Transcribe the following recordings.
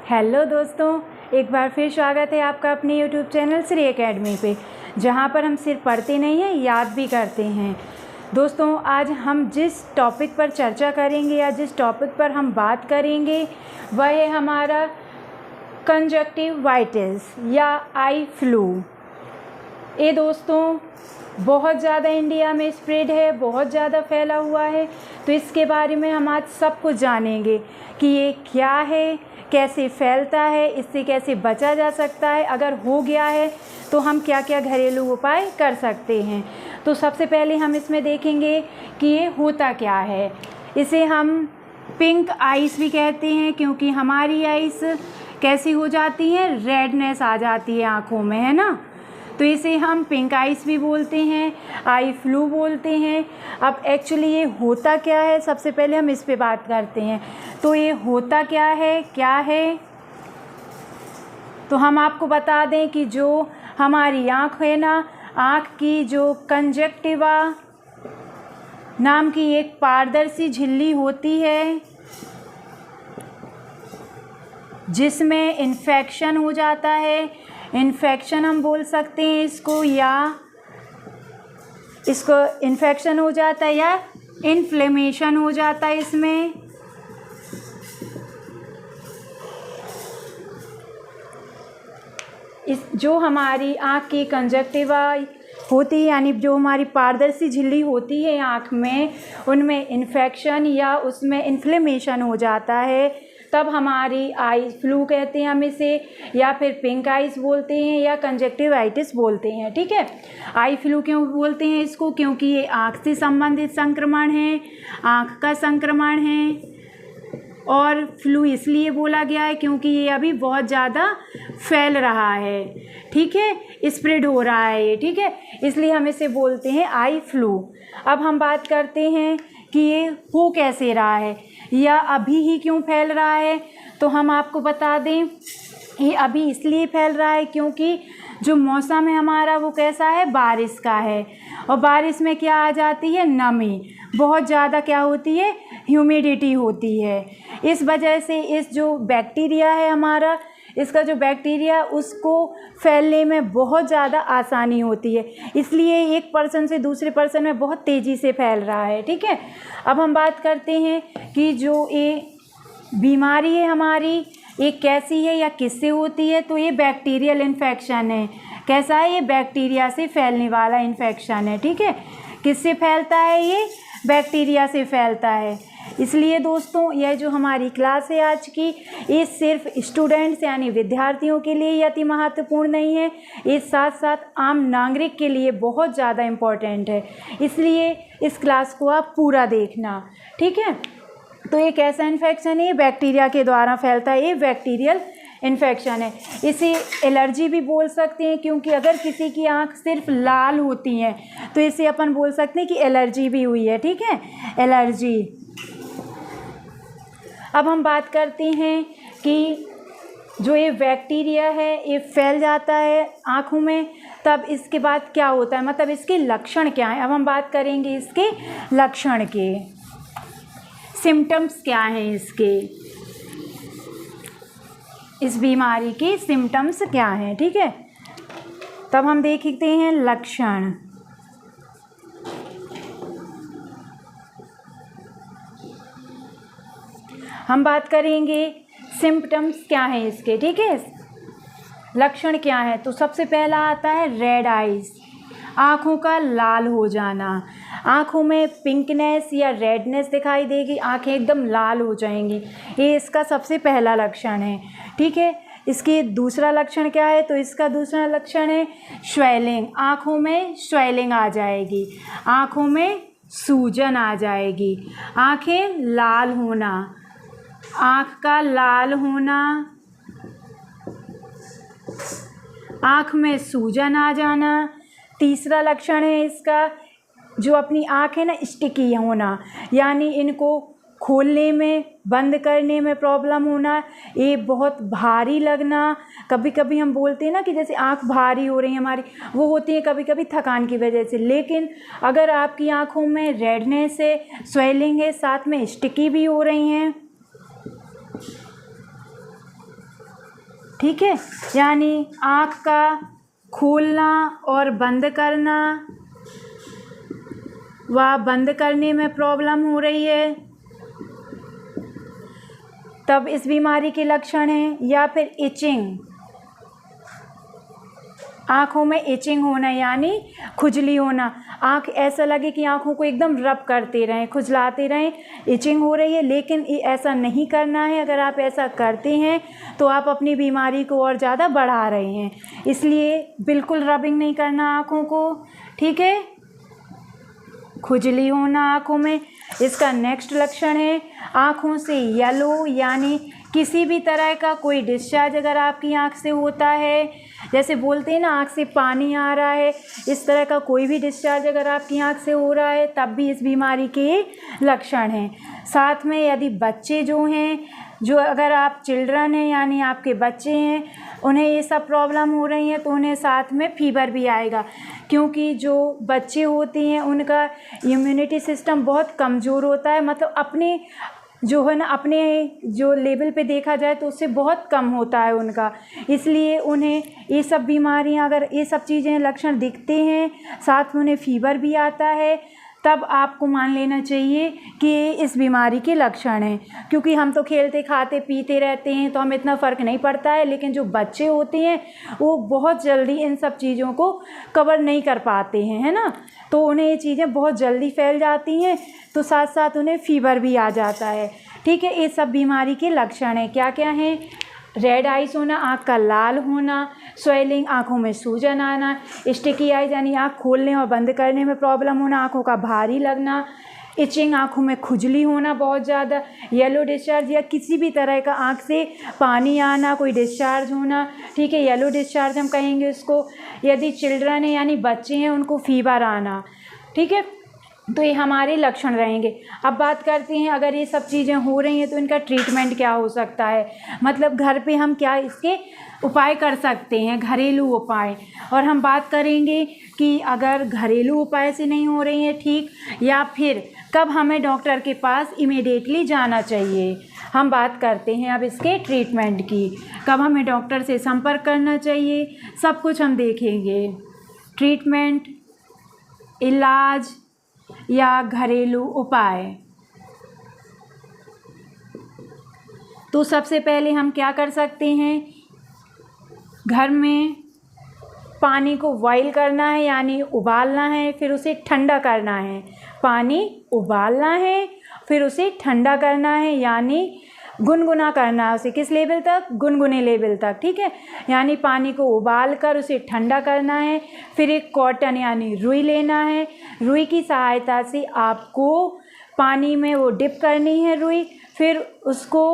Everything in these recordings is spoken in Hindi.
हेलो दोस्तों, एक बार फिर स्वागत है आपका अपने यूट्यूब चैनल श्री एकेडमी पे, जहाँ पर हम सिर्फ पढ़ते नहीं हैं, याद भी करते हैं। दोस्तों, आज हम जिस टॉपिक पर चर्चा करेंगे या जिस टॉपिक पर हम बात करेंगे वह है हमारा कंजक्टिवाइटिस या आई फ्लू। ये दोस्तों बहुत ज़्यादा इंडिया में स्प्रेड है, बहुत ज़्यादा फैला हुआ है। तो इसके बारे में हम आज सब कुछ जानेंगे कि ये क्या है, कैसे फैलता है, इससे कैसे बचा जा सकता है, अगर हो गया है तो हम क्या क्या घरेलू उपाय कर सकते हैं। तो सबसे पहले हम इसमें देखेंगे कि ये होता क्या है। इसे हम पिंक आइस भी कहते हैं, क्योंकि हमारी आइस कैसी हो जाती है, रेडनेस आ जाती है आँखों में, है ना। तो इसे हम पिंक आइस भी बोलते हैं, आई फ्लू बोलते हैं। अब एक्चुअली ये होता क्या है, सबसे पहले हम इस पे बात करते हैं। तो ये होता क्या है, तो हम आपको बता दें कि जो हमारी आँख है ना, आँख की जो कंजक्टिवा नाम की एक पारदर्शी झिल्ली होती है, जिसमें इन्फेक्शन हो जाता है। इन्फेक्शन हम बोल सकते हैं इसको, या इसको इन्फेक्शन हो जाता है या इन्फ्लेमेशन हो जाता है इसमें। इस जो हमारी आँख की कंजक्टिवा होती है, यानी जो हमारी पारदर्शी झिल्ली होती है आँख में, उनमें इन्फेक्शन या उसमें इन्फ्लेमेशन हो जाता है, तब हमारी आई फ्लू कहते हैं हम इसे, या फिर पिंक आइस बोलते हैं, या कंजक्टिवाइटिस बोलते हैं। ठीक है, आई फ्लू क्यों बोलते हैं इसको, क्योंकि ये आँख से संबंधित संक्रमण है, आँख का संक्रमण है। और फ्लू इसलिए बोला गया है क्योंकि ये अभी बहुत ज़्यादा फैल रहा है, ठीक है, स्प्रेड हो रहा है ये, ठीक है, इसलिए हम इसे बोलते हैं आई फ्लू। अब हम बात करते हैं कि ये हो कैसे रहा है या अभी ही क्यों फैल रहा है। तो हम आपको बता दें, ये अभी इसलिए फैल रहा है क्योंकि जो मौसम है हमारा वो कैसा है, बारिश का है। और बारिश में क्या आ जाती है, नमी, बहुत ज़्यादा क्या होती है, ह्यूमिडिटी होती है। इस वजह से इस जो बैक्टीरिया है हमारा, इसका जो बैक्टीरिया, उसको फैलने में बहुत ज़्यादा आसानी होती है, इसलिए एक पर्सन से दूसरे पर्सन में बहुत तेज़ी से फैल रहा है। ठीक है, अब हम बात करते हैं कि जो ये बीमारी है हमारी, ये कैसी है या किससे होती है। तो ये बैक्टीरियल इन्फेक्शन है। कैसा है, ये बैक्टीरिया से फैलने वाला इन्फेक्शन है। ठीक है, किससे फैलता है, ये बैक्टीरिया से फैलता है। इसलिए दोस्तों, यह जो हमारी क्लास है आज की, ये सिर्फ स्टूडेंट्स यानी विद्यार्थियों के लिए अति महत्वपूर्ण नहीं है, ये साथ साथ आम नागरिक के लिए बहुत ज़्यादा इम्पोर्टेंट है। इसलिए इस क्लास को आप पूरा देखना, ठीक है। तो एक ऐसा इन्फेक्शन है, बैक्टीरिया के द्वारा फैलता है, ये बैक्टीरियल इन्फेक्शन है। इसे एलर्जी भी बोल सकते हैं, क्योंकि अगर किसी की आँख सिर्फ लाल होती है तो इसे अपन बोल सकते हैं कि एलर्जी भी हुई है। ठीक है, एलर्जी। अब हम बात करते हैं कि जो ये बैक्टीरिया है ये फैल जाता है आँखों में, तब इसके बाद क्या होता है, मतलब इसके लक्षण क्या हैं। अब हम बात करेंगे इसके लक्षण के, सिम्टम्स क्या हैं इसके, इस बीमारी के सिम्टम्स क्या हैं। ठीक है, तब हम देखते हैं लक्षण। हम बात करेंगे सिम्टम्स क्या हैं इसके, ठीक है, लक्षण क्या है। तो सबसे पहला आता है रेड आइज, आँखों का लाल हो जाना, आँखों में पिंकनेस या रेडनेस दिखाई देगी, आँखें एकदम लाल हो जाएंगी, ये इसका सबसे पहला लक्षण है। ठीक है, इसकी दूसरा लक्षण क्या है, तो इसका दूसरा लक्षण है स्वेलिंग, आँखों में स्वेलिंग आ जाएगी, आँखों में सूजन आ जाएगी, आँखें लाल होना, आँख का लाल होना, आँख में सूजन आ जाना। तीसरा लक्षण है इसका, जो अपनी आँख है ना, स्टिकी होना, यानी इनको खोलने में, बंद करने में प्रॉब्लम होना, ये बहुत भारी लगना। कभी कभी हम बोलते हैं ना कि जैसे आँख भारी हो रही है हमारी, वो होती है कभी कभी थकान की वजह से। लेकिन अगर आपकी आँखों में रेडनेस है, स्वेलिंग है, साथ में स्टिकी भी हो रही हैं, ठीक है, यानी आँख का खोलना और बंद करना व बंद करने में प्रॉब्लम हो रही है, तब इस बीमारी के लक्षण हैं। या फिर इचिंग, आँखों में इचिंग होना यानी खुजली होना, आँख ऐसा लगे कि आँखों को एकदम रब करते रहें, खुजलाते रहें, इचिंग हो रही है। लेकिन ऐसा नहीं करना है। अगर आप ऐसा करते हैं तो आप अपनी बीमारी को और ज़्यादा बढ़ा रहे हैं, इसलिए बिल्कुल रबिंग नहीं करना आँखों को, ठीक है। खुजली होना आँखों में, इसका नेक्स्ट लक्षण है आँखों से येलो यानी किसी भी तरह का कोई डिस्चार्ज अगर आपकी आँख से होता है, जैसे बोलते हैं ना आँख से पानी आ रहा है, इस तरह का कोई भी डिस्चार्ज अगर आपकी आँख से हो रहा है तब भी इस बीमारी के लक्षण हैं। साथ में यदि बच्चे जो हैं, जो अगर आप चिल्ड्रन हैं यानी आपके बच्चे हैं, उन्हें ये सब प्रॉब्लम हो रही हैं तो उन्हें साथ में फीवर भी आएगा, क्योंकि जो बच्चे होते हैं उनका इम्यूनिटी सिस्टम बहुत कमज़ोर होता है, मतलब अपने जो है ना अपने जो लेवल पे देखा जाए तो उससे बहुत कम होता है उनका, इसलिए उन्हें ये सब बीमारियां अगर ये सब चीज़ें लक्षण दिखते हैं, साथ में उन्हें फीवर भी आता है, तब आपको मान लेना चाहिए कि इस बीमारी के लक्षण हैं। क्योंकि हम तो खेलते खाते पीते रहते हैं तो हमें इतना फ़र्क नहीं पड़ता है, लेकिन जो बच्चे होते हैं वो बहुत जल्दी इन सब चीज़ों को कवर नहीं कर पाते हैं, है ना, तो उन्हें ये चीज़ें बहुत जल्दी फैल जाती हैं, तो साथ साथ उन्हें फीवर भी आ जाता है, ठीक है। ये सब बीमारी के लक्षण हैं। क्या क्या हैं? रेड आइज होना, आँख का लाल होना, स्वेलिंग, आँखों में सूजन आना, स्टिकी आइज यानी आँख खोलने और बंद करने में प्रॉब्लम होना, आँखों का भारी लगना, इचिंग, आँखों में खुजली होना बहुत ज़्यादा, येलो डिस्चार्ज या किसी भी तरह का आँख से पानी आना, कोई डिस्चार्ज होना, ठीक है, येलो डिस्चार्ज हम कहेंगे उसको। यदि चिल्ड्रन है यानी बच्चे हैं उनको फीवर आना, ठीक है, तो ये हमारे लक्षण रहेंगे। अब बात करते हैं अगर ये सब चीज़ें हो रही हैं तो इनका ट्रीटमेंट क्या हो सकता है, मतलब घर पे हम क्या इसके उपाय कर सकते हैं, घरेलू उपाय। और हम बात करेंगे कि अगर घरेलू उपाय से नहीं हो रही हैं ठीक, या फिर कब हमें डॉक्टर के पास इमीडिएटली जाना चाहिए। हम बात करते हैं अब इसके ट्रीटमेंट की, कब हमें डॉक्टर से संपर्क करना चाहिए, सब कुछ हम देखेंगे। ट्रीटमेंट, इलाज या घरेलू उपाय। तो सबसे पहले हम क्या कर सकते हैं, घर में पानी को बॉईल करना है यानी उबालना है, फिर उसे ठंडा करना है। पानी उबालना है फिर उसे ठंडा करना है यानी गुनगुना करना है उसे, किस लेवल तक, गुनगुने लेवल तक, ठीक है। यानी पानी को उबाल कर उसे ठंडा करना है। फिर एक कॉटन यानी रुई लेना है, रुई की सहायता से आपको पानी में वो डिप करनी है रुई, फिर उसको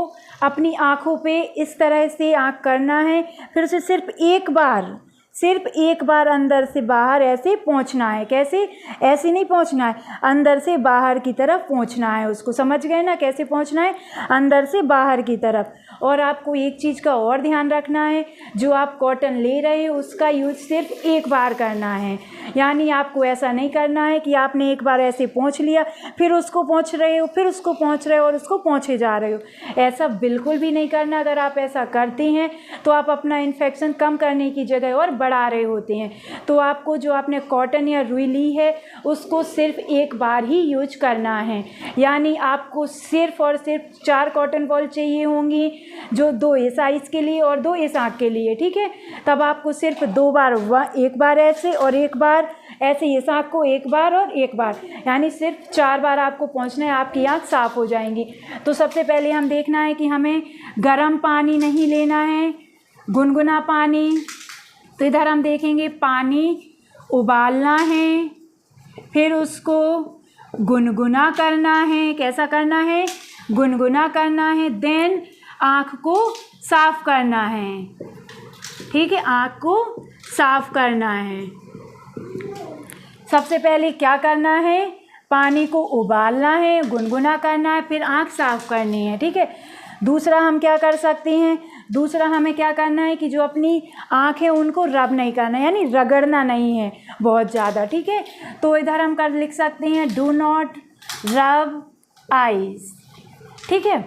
अपनी आँखों पे इस तरह से आँख करना है, फिर उसे सिर्फ एक बार अंदर से बाहर ऐसे पोंछना है। कैसे? ऐसे नहीं पोंछना है, अंदर से बाहर की तरफ पोंछना है उसको, समझ गए ना कैसे पोंछना है, अंदर से बाहर की तरफ। और आपको एक चीज़ का और ध्यान रखना है, जो आप कॉटन ले रहे हो उसका यूज सिर्फ एक बार करना है, यानी आपको ऐसा नहीं करना है कि आपने एक बार ऐसे पोंछ लिया फिर उसको पोंछ रहे हो, फिर उसको पोंछ रहे हो और उसको पोंछे जा रहे हो, ऐसा बिल्कुल भी नहीं करना। अगर आप ऐसा करते हैं तो आप अपना इन्फेक्शन कम करने की जगह और बढ़ा रहे होते हैं। तो आपको जो आपने कॉटन या रुई ली है उसको सिर्फ एक बार ही यूज करना है, यानी आपको सिर्फ और सिर्फ 4 कॉटन बॉल चाहिए होंगी, जो 2 इस साइज़ के लिए और 2 इस आँख के लिए, ठीक है। तब आपको सिर्फ 2 बार, एक बार ऐसे और एक बार ऐसे, इस आँख को एक बार और एक बार, यानी सिर्फ 4 बार आपको पहुँचना है, आपकी आँख साफ़ हो जाएंगी। तो सबसे पहले हम देखना है कि हमें गर्म पानी नहीं लेना है, गुनगुना पानी। तो इधर हम देखेंगे पानी उबालना है, फिर उसको गुनगुना करना है। कैसा करना है? गुनगुना करना है। देन आँख को साफ़ करना है, ठीक है, आँख को साफ़ करना है। सबसे पहले क्या करना है, पानी को उबालना है, गुनगुना करना है, फिर आँख साफ़ करनी है, ठीक है। दूसरा हम क्या कर सकते हैं, दूसरा हमें क्या करना है कि जो अपनी आँख है उनको रब नहीं करना, यानी रगड़ना नहीं है बहुत ज़्यादा, ठीक है। तो इधर हम कर लिख सकते हैं डू नॉट रब आइज, ठीक है।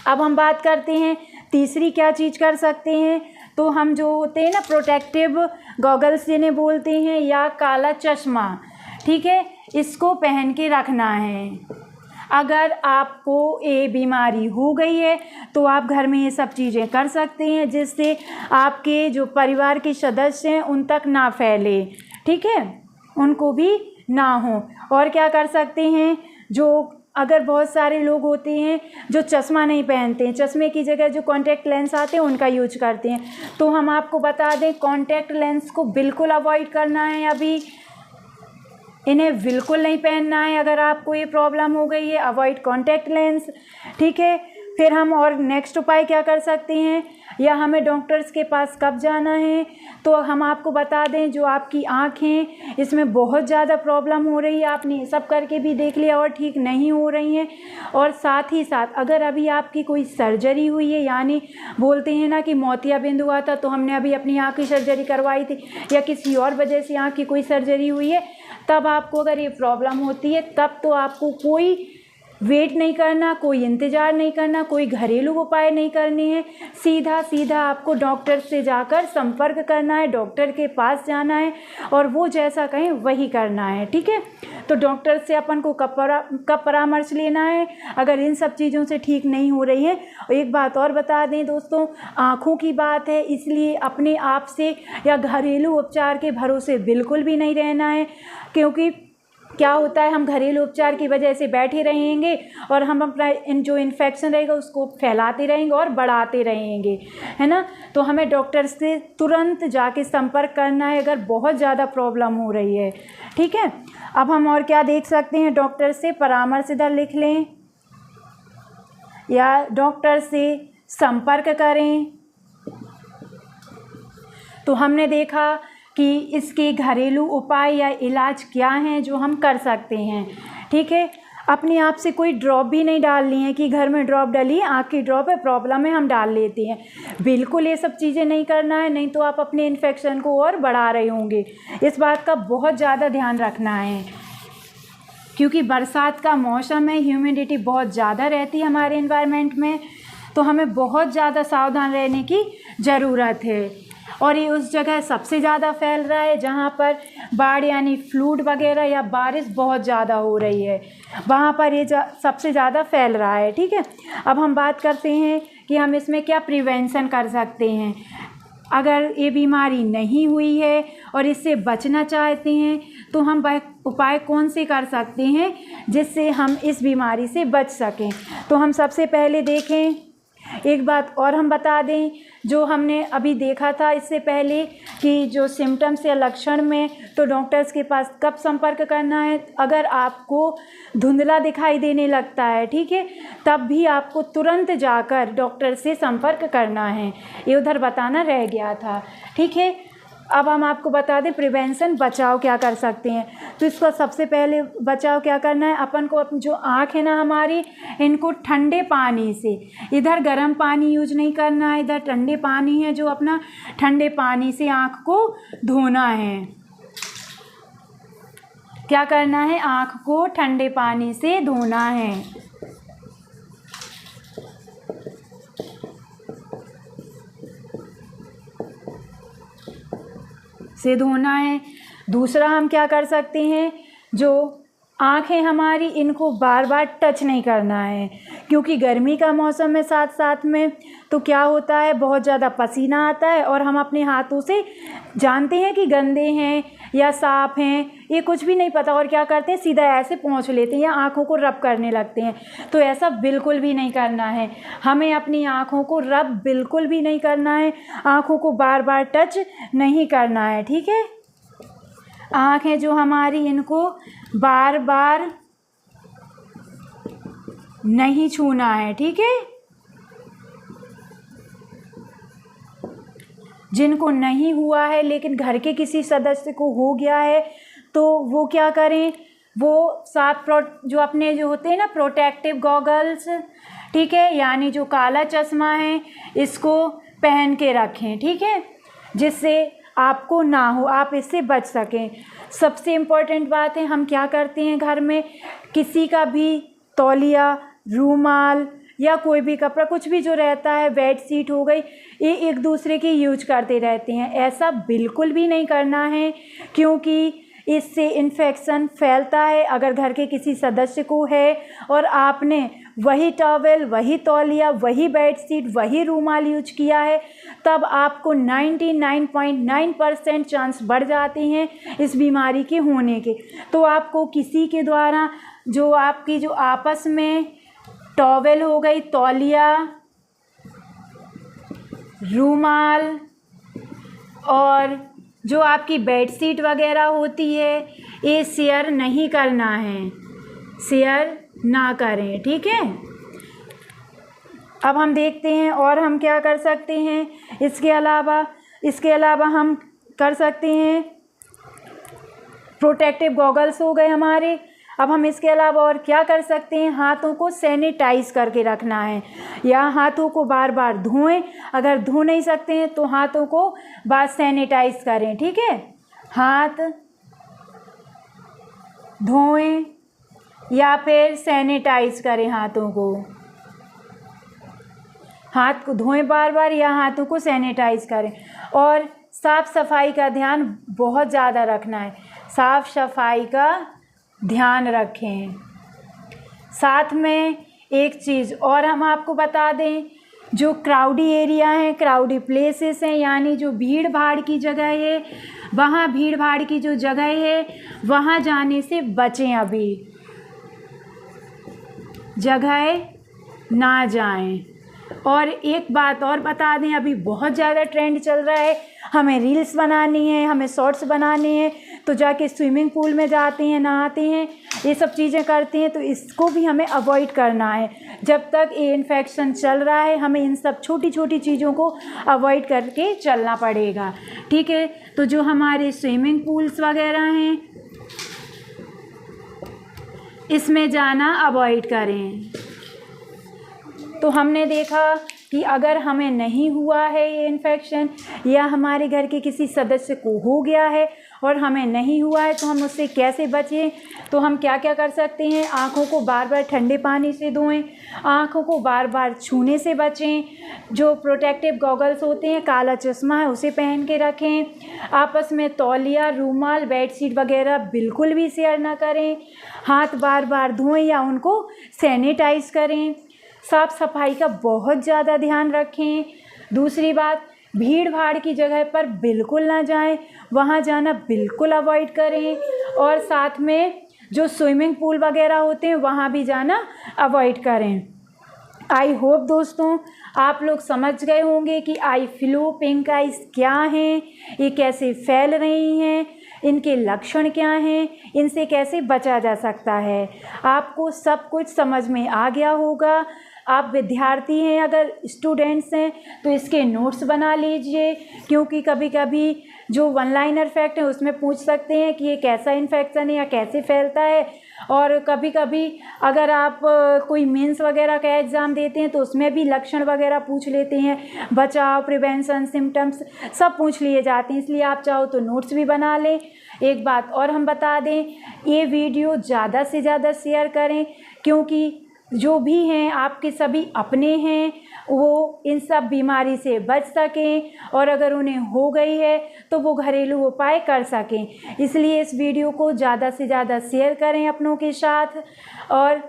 अब हम बात करते हैं तीसरी क्या चीज़ कर सकते हैं, तो हम जो होते हैं ना प्रोटेक्टिव गॉगल्स जिन्हें बोलते हैं या काला चश्मा, ठीक है, इसको पहन के रखना है। अगर आपको ये बीमारी हो गई है तो आप घर में ये सब चीज़ें कर सकते हैं जिससे आपके जो परिवार के सदस्य हैं उन तक ना फैले, ठीक है, उनको भी ना हो। और क्या कर सकते हैं, जो अगर बहुत सारे लोग होते हैं जो चश्मा नहीं पहनते हैं, चश्मे की जगह जो कॉन्टैक्ट लेंस आते हैं उनका यूज करते हैं, तो हम आपको बता दें कॉन्टैक्ट लेंस को बिल्कुल अवॉइड करना है, अभी इन्हें बिल्कुल नहीं पहनना है। अगर आपको ये प्रॉब्लम हो गई है, अवॉइड कॉन्टैक्ट लेंस, ठीक है। फिर हम और नेक्स्ट उपाय क्या कर सकते हैं, या हमें डॉक्टर्स के पास कब जाना है, तो हम आपको बता दें जो आपकी आँखें इसमें बहुत ज़्यादा प्रॉब्लम हो रही है, आपने ये सब करके भी देख लिया और ठीक नहीं हो रही हैं, और साथ ही साथ अगर अभी आपकी कोई सर्जरी हुई है, यानी बोलते हैं ना कि मोतियाबिंद हुआ था तो हमने अभी अपनी आँख की सर्जरी करवाई थी, या किसी और वजह से आँख की कोई सर्जरी हुई है, तब आपको अगर ये प्रॉब्लम होती है तब तो आपको कोई वेट नहीं करना, कोई इंतज़ार नहीं करना, कोई घरेलू उपाय नहीं करने हैं, सीधा सीधा आपको डॉक्टर से जाकर संपर्क करना है, डॉक्टर के पास जाना है और वो जैसा कहें वही करना है, ठीक है। तो डॉक्टर से अपन को कब परामर्श लेना है अगर इन सब चीज़ों से ठीक नहीं हो रही है। एक बात और बता दें दोस्तों, आँखों की बात है, इसलिए अपने आप से या घरेलू उपचार के भरोसे बिल्कुल भी नहीं रहना है, क्योंकि क्या होता है हम घरेलू उपचार की वजह से बैठे रहेंगे और हम अपना जो इन्फेक्शन रहेगा उसको फैलाते रहेंगे और बढ़ाते रहेंगे, है ना। तो हमें डॉक्टर से तुरंत जाके संपर्क करना है अगर बहुत ज़्यादा प्रॉब्लम हो रही है, ठीक है। अब हम और क्या देख सकते हैं, डॉक्टर से परामर्श इधर लिख लें या डॉक्टर से संपर्क करें। तो हमने देखा कि इसके घरेलू उपाय या इलाज क्या हैं जो हम कर सकते हैं, ठीक है। अपने आप से कोई ड्रॉप भी नहीं डालनी है कि घर में ड्रॉप डालिए, आँख की ड्रॉप है, प्रॉब्लम है, हम डाल लेते हैं, बिल्कुल ये सब चीज़ें नहीं करना है, नहीं तो आप अपने इन्फेक्शन को और बढ़ा रहे होंगे। इस बात का बहुत ज़्यादा ध्यान रखना है क्योंकि बरसात का मौसम है, ह्यूमिडिटी बहुत ज़्यादा रहती है हमारे एनवायरनमेंट में, तो हमें बहुत ज़्यादा सावधान रहने की ज़रूरत है। और ये उस जगह सबसे ज़्यादा फैल रहा है जहाँ पर बाढ़ यानी फ्लूड वगैरह या बारिश बहुत ज़्यादा हो रही है, वहाँ पर ये सबसे ज़्यादा फैल रहा है, ठीक है। अब हम बात करते हैं कि हम इसमें क्या प्रिवेंशन कर सकते हैं। अगर ये बीमारी नहीं हुई है और इससे बचना चाहते हैं तो हम उपाय कौन से कर सकते हैं जिससे हम इस बीमारी से बच सकें। तो हम सबसे पहले देखें, एक बात और हम बता दें, जो हमने अभी देखा था इससे पहले कि जो सिम्टम्स या लक्षण में, तो डॉक्टर्स के पास कब संपर्क करना है, अगर आपको धुंधला दिखाई देने लगता है, ठीक है, तब भी आपको तुरंत जाकर डॉक्टर से संपर्क करना है, ये उधर बताना रह गया था, ठीक है। अब हम आपको बता दें प्रिवेंशन, बचाव क्या कर सकते हैं। तो इसका सबसे पहले बचाव क्या करना है, अपन को अपनी जो आँख है ना हमारी, इनको ठंडे पानी से, इधर गर्म पानी यूज नहीं करना है, इधर ठंडे पानी है जो अपना ठंडे पानी से आँख को धोना है। क्या करना है, आँख को ठंडे पानी से धोना है। से धोना है। दूसरा हम क्या कर सकते हैं, जो आँखें हमारी, इनको बार बार टच नहीं करना है क्योंकि गर्मी का मौसम है साथ साथ में, तो क्या होता है बहुत ज़्यादा पसीना आता है और हम अपने हाथों से जानते हैं कि गंदे हैं या साफ़ हैं, ये कुछ भी नहीं पता, और क्या करते हैं सीधा ऐसे पोंछ लेते हैं या आँखों को रब करने लगते हैं। तो ऐसा बिल्कुल भी नहीं करना है, हमें अपनी आँखों को रब बिल्कुल भी नहीं करना है, आँखों को बार बार टच नहीं करना है, ठीक है। आँखें जो हमारी, इनको बार बार नहीं छूना है, ठीक है। जिनको नहीं हुआ है लेकिन घर के किसी सदस्य को हो गया है तो वो क्या करें, वो साथ जो अपने जो होते हैं ना प्रोटेक्टिव गॉगल्स, ठीक है, यानी जो काला चश्मा है, इसको पहन के रखें, ठीक है, जिससे आपको ना हो, आप इससे बच सकें। सबसे इम्पोर्टेंट बात है, हम क्या करते हैं घर में, किसी का भी तौलिया, रूमाल या कोई भी कपड़ा कुछ भी जो रहता है, बेड शीट हो गई, ये एक दूसरे की यूज करते रहते हैं। ऐसा बिल्कुल भी नहीं करना है, क्योंकि इससे इन्फेक्शन फैलता है। अगर घर के किसी सदस्य को है और आपने वही टॉवेल, वही तौलिया, वही बेडशीट, वही रूमाल यूज किया है, तब आपको 99.9% चांस बढ़ जाते हैं इस बीमारी के होने के। तो आपको किसी के द्वारा जो आपकी जो आपस में टॉवेल हो गई, तौलिया, रूमाल और जो आपकी बेडशीट वगैरह होती है, ये शेयर नहीं करना है, शेयर ना करें, ठीक है। अब हम देखते हैं और हम क्या कर सकते हैं। इसके अलावा हम कर सकते हैं, प्रोटेक्टिव गॉगल्स हो गए हमारे। अब हम इसके अलावा और क्या कर सकते हैं, हाथों को सैनिटाइज करके रखना है, या हाथों को बार बार धोएं। अगर धो नहीं सकते हैं तो हाथों को बार सैनिटाइज करें, ठीक है। हाथ धोएं या फिर सैनिटाइज करें हाथों को, हाथ को धोएं बार बार या हाथों को सैनिटाइज करें। और साफ़ सफाई का ध्यान बहुत ज़्यादा रखना है, साफ़ सफाई का ध्यान रखें। साथ में एक चीज़ और हम आपको बता दें, जो क्राउडी एरिया हैं, क्राउडी प्लेसेस हैं, यानी जो भीड़ भाड़ की जगह है, वहाँ भीड़ भाड़ की जो जगह है वहाँ जाने से बचें। अभी जगह ना जाएं। और एक बात और बता दें, अभी बहुत ज़्यादा ट्रेंड चल रहा है, हमें रील्स बनानी है, हमें शॉर्ट्स बनाने हैं, तो जाके स्विमिंग पूल में जाते हैं, नहाते हैं, ये सब चीज़ें करते हैं। तो इसको भी हमें अवॉइड करना है। जब तक ये इन्फेक्शन चल रहा है, हमें इन सब छोटी छोटी चीज़ों को अवॉइड करके चलना पड़ेगा, ठीक है। तो जो हमारे स्विमिंग पूल्स वगैरह हैं, इसमें जाना अवॉइड करें। तो हमने देखा कि अगर हमें नहीं हुआ है ये इन्फेक्शन, या हमारे घर के किसी सदस्य को हो गया है और हमें नहीं हुआ है, तो हम उससे कैसे बचें। तो हम क्या क्या कर सकते हैं, आँखों को बार बार ठंडे पानी से धोएं, आँखों को बार बार छूने से बचें, जो प्रोटेक्टिव गॉगल्स होते हैं, काला चश्मा है उसे पहन के रखें, आपस में तौलिया, रूमाल, बेडशीट वगैरह बिल्कुल भी शेयर ना करें, हाथ बार बार धोएं या उनको सैनिटाइज करें, साफ़ सफाई का बहुत ज़्यादा ध्यान रखें। दूसरी बात, भीड़ भाड़ की जगह पर बिल्कुल ना जाएं, वहाँ जाना बिल्कुल अवॉइड करें। और साथ में जो स्विमिंग पूल वगैरह होते हैं वहाँ भी जाना अवॉइड करें। आई होप दोस्तों आप लोग समझ गए होंगे कि आई फ्लू, पिंक आइज क्या हैं, ये कैसे फैल रही हैं, इनके लक्षण क्या हैं, इनसे कैसे बचा जा सकता है। आपको सब कुछ समझ में आ गया होगा। आप विद्यार्थी हैं, अगर स्टूडेंट्स हैं तो इसके नोट्स बना लीजिए, क्योंकि कभी कभी जो वन लाइनर फैक्ट है उसमें पूछ सकते हैं कि ये कैसा इन्फेक्शन है या कैसे फैलता है। और कभी कभी अगर आप कोई मेंस वगैरह का एग्ज़ाम देते हैं तो उसमें भी लक्षण वगैरह पूछ लेते हैं, बचाव, प्रिवेंशन, सिम्टम्स सब पूछ लिए जाते हैं। इसलिए आप चाहो तो नोट्स भी बना लें। एक बात और हम बता दें, ये वीडियो ज़्यादा से ज़्यादा शेयर करें, क्योंकि जो भी हैं आपके सभी अपने हैं, वो इन सब बीमारी से बच सकें, और अगर उन्हें हो गई है तो वो घरेलू उपाय कर सकें। इसलिए इस वीडियो को ज़्यादा से ज़्यादा शेयर करें अपनों के साथ। और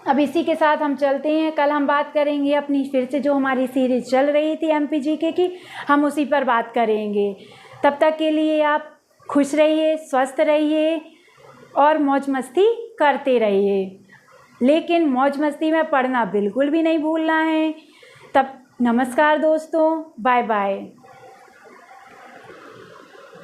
अब इसी के साथ हम चलते हैं, कल हम बात करेंगे अपनी फिर से जो हमारी सीरीज़ चल रही थी MPGK की, हम उसी पर बात करेंगे। तब तक के लिए आप खुश रहिए, स्वस्थ रहिए और मौज मस्ती करते रहिए, लेकिन मौज मस्ती में पढ़ना बिल्कुल भी नहीं भूलना है। तब नमस्कार दोस्तों, बाय बाय।